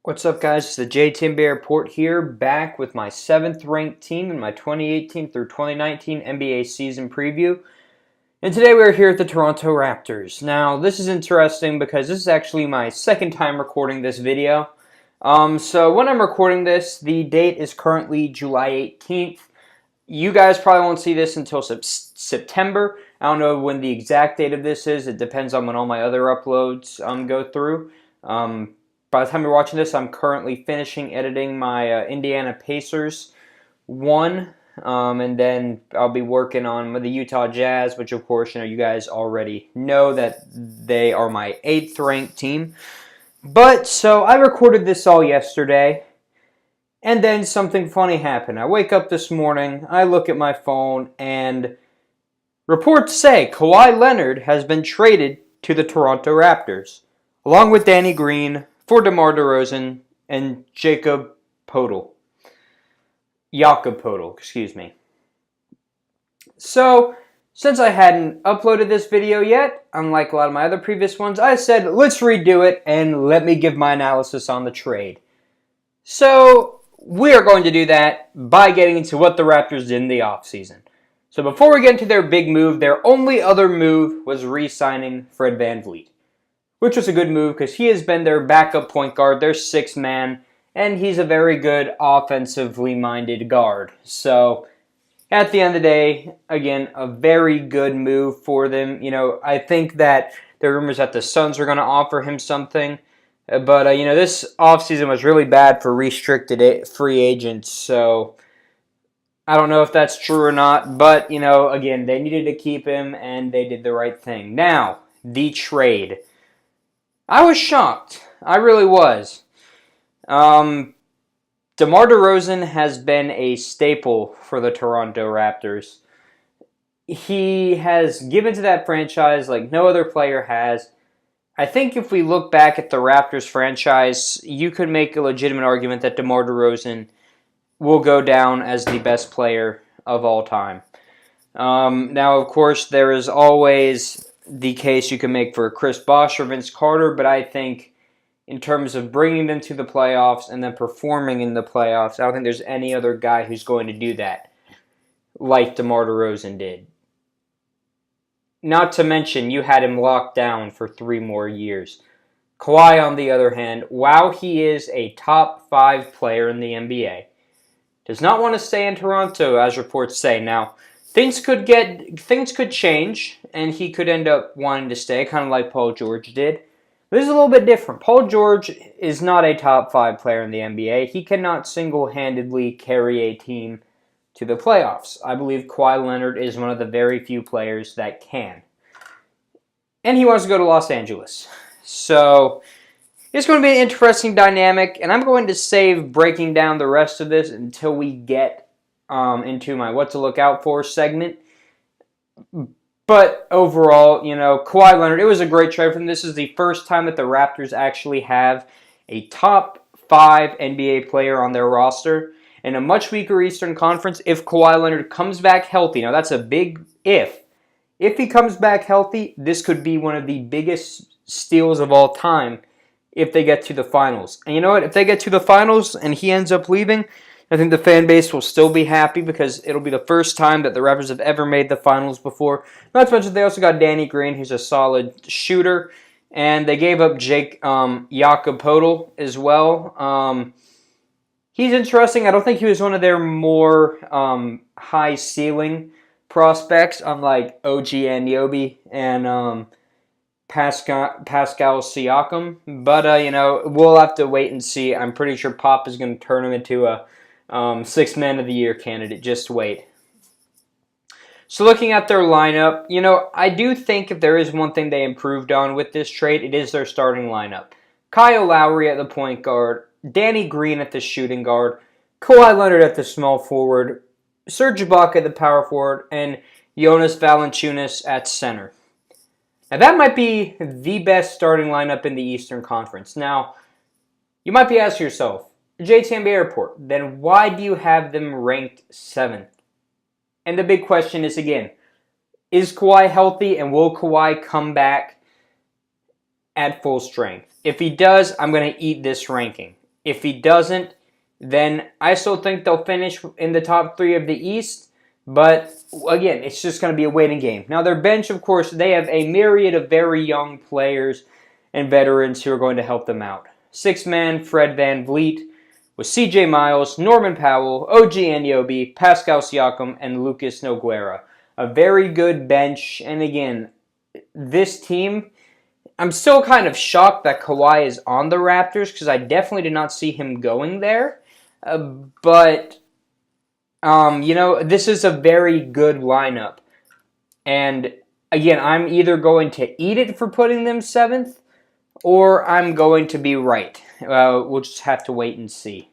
What's up, guys? It's the JTMB Report here, back with my 7th ranked team in my 2018 through 2019 NBA season preview. And today we're here at the Toronto Raptors. Now, this is interesting because this is actually my second time recording this video. So when I'm recording this, the date is currently July 18th. You guys probably won't see this until September. I don't know when the exact date of this is. It depends on when all my other uploads go through. By the time you're watching this, I'm currently finishing editing my Indiana Pacers 1, and then I'll be working on the Utah Jazz, which of course, you guys already know that they are my 8th ranked team. But, so I recorded this all yesterday, and then something funny happened. I wake up this morning, I look at my phone, and reports say Kawhi Leonard has been traded to the Toronto Raptors, along with Danny Green, for DeMar DeRozan and Jakob Poeltl. Excuse me. So, since I hadn't uploaded this video yet, unlike a lot of my other previous ones, I said, let's redo it and let me give my analysis on the trade. So, we are going to do that by getting into what the Raptors did in the offseason. So, before we get into their big move, their only other move was re-signing Fred VanVleet, which was a good move because he has been their backup point guard, their sixth man, and he's a very good offensively minded guard. So, at the end of the day, again, a very good move for them. I think that there are rumors that the Suns are going to offer him something, but, this offseason was really bad for restricted free agents, so I don't know if that's true or not, but, again, they needed to keep him, and they did the right thing. Now, the trade. I was shocked. I really was. DeMar DeRozan has been a staple for the Toronto Raptors. He has given to that franchise like no other player has. I think if we look back at the Raptors franchise, you could make a legitimate argument that DeMar DeRozan will go down as the best player of all time. Now, of course, there is always the case you can make for Chris Bosh or Vince Carter, but I think in terms of bringing them to the playoffs and then performing in the playoffs, I don't think there's any other guy who's going to do that like DeMar DeRozan did. Not to mention, you had him locked down for 3 more years. Kawhi, on the other hand, while he is a top 5 player in the NBA, does not want to stay in Toronto, as reports say. Now, things could change, and he could end up wanting to stay, kind of like Paul George did. This is a little bit different. Paul George is not a top 5 player in the NBA. He cannot single-handedly carry a team to the playoffs. I believe Kawhi Leonard is one of the very few players that can. And he wants to go to Los Angeles. So, it's going to be an interesting dynamic, and I'm going to save breaking down the rest of this until we get into my what to look out for segment. But overall, Kawhi Leonard, it was a great trade for them. This is the first time that the Raptors actually have a top 5 NBA player on their roster in a much weaker Eastern Conference. If Kawhi Leonard comes back healthy, now that's a big if. If he comes back healthy, this could be one of the biggest steals of all time if they get to the finals. And you know what? If they get to the finals and he ends up leaving, I think the fan base will still be happy because it'll be the first time that the Raptors have ever made the finals before. Not to mention they also got Danny Green, who's a solid shooter, and they gave up Jakob Poeltl as well. He's interesting. I don't think he was one of their more high ceiling prospects, unlike OG Anunoby and Pascal Siakam. But we'll have to wait and see. I'm pretty sure Pop is going to turn him into a 6th Man of the Year candidate. Just wait. So looking at their lineup, I do think if there is one thing they improved on with this trade, it is their starting lineup. Kyle Lowry at the point guard, Danny Green at the shooting guard, Kawhi Leonard at the small forward, Serge Ibaka at the power forward, and Jonas Valanciunas at center. Now that might be the best starting lineup in the Eastern Conference. Now, you might be asking yourself, JTMB Airport, then why do you have them ranked 7th? And the big question is, again, is Kawhi healthy and will Kawhi come back at full strength? If he does, I'm going to eat this ranking. If he doesn't, then I still think they'll finish in the top 3 of the East. But again, it's just going to be a waiting game. Now, their bench, of course, they have a myriad of very young players and veterans who are going to help them out. Six-man Fred VanVleet with CJ Miles, Norman Powell, OG Anunoby, Pascal Siakam, and Lucas Nogueira. A very good bench. And again, this team, I'm still kind of shocked that Kawhi is on the Raptors because I definitely did not see him going there. But this is a very good lineup. And again, I'm either going to eat it for putting them 7th, or I'm going to be right. We'll just have to wait and see.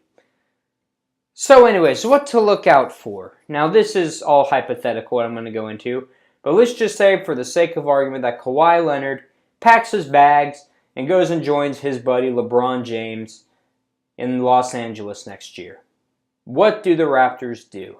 So anyways, what to look out for? Now, this is all hypothetical what I'm going to go into. But let's just say, for the sake of argument, that Kawhi Leonard packs his bags and goes and joins his buddy LeBron James in Los Angeles next year. What do the Raptors do?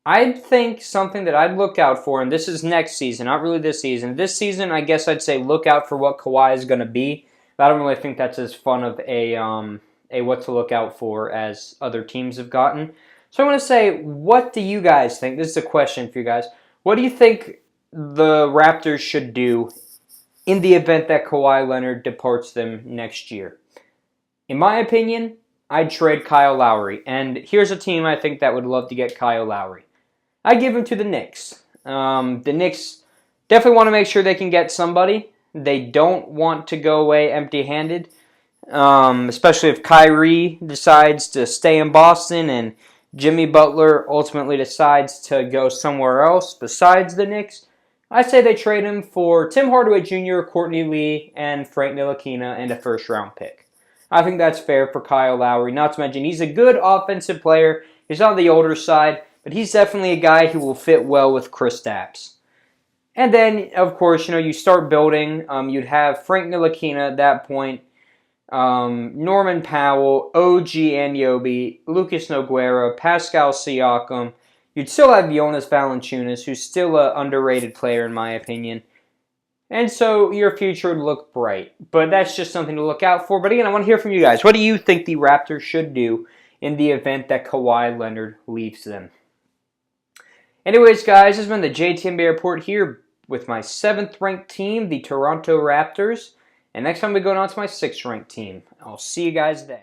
I think something that I'd look out for, and this is next season, not really this season. This season, I guess I'd say look out for what Kawhi is going to be. But I don't really think that's as fun of a what to look out for as other teams have gotten. So I want to say, what do you guys think? This is a question for you guys. What do you think the Raptors should do in the event that Kawhi Leonard departs them next year? In my opinion, I'd trade Kyle Lowry. And here's a team I think that would love to get Kyle Lowry. I'd give him to the Knicks. The Knicks definitely want to make sure they can get somebody. They don't want to go away empty-handed, especially if Kyrie decides to stay in Boston and Jimmy Butler ultimately decides to go somewhere else besides the Knicks. I say they trade him for Tim Hardaway Jr., Courtney Lee, and Frank Ntilikina, and a first-round pick. I think that's fair for Kyle Lowry. Not to mention, he's a good offensive player. He's on the older side, but he's definitely a guy who will fit well with Kristaps. And then, of course, you start building. You'd have Frank Ntilikina at that point, Norman Powell, OG Anunoby, Lucas Nogueira, Pascal Siakam. You'd still have Jonas Valanciunas, who's still an underrated player in my opinion. And so your future would look bright. But that's just something to look out for. But again, I want to hear from you guys. What do you think the Raptors should do in the event that Kawhi Leonard leaves them? Anyways, guys, this has been the JTNBA Report here with my 7th ranked team, the Toronto Raptors. And next time we're going on to my 6th ranked team. I'll see you guys then.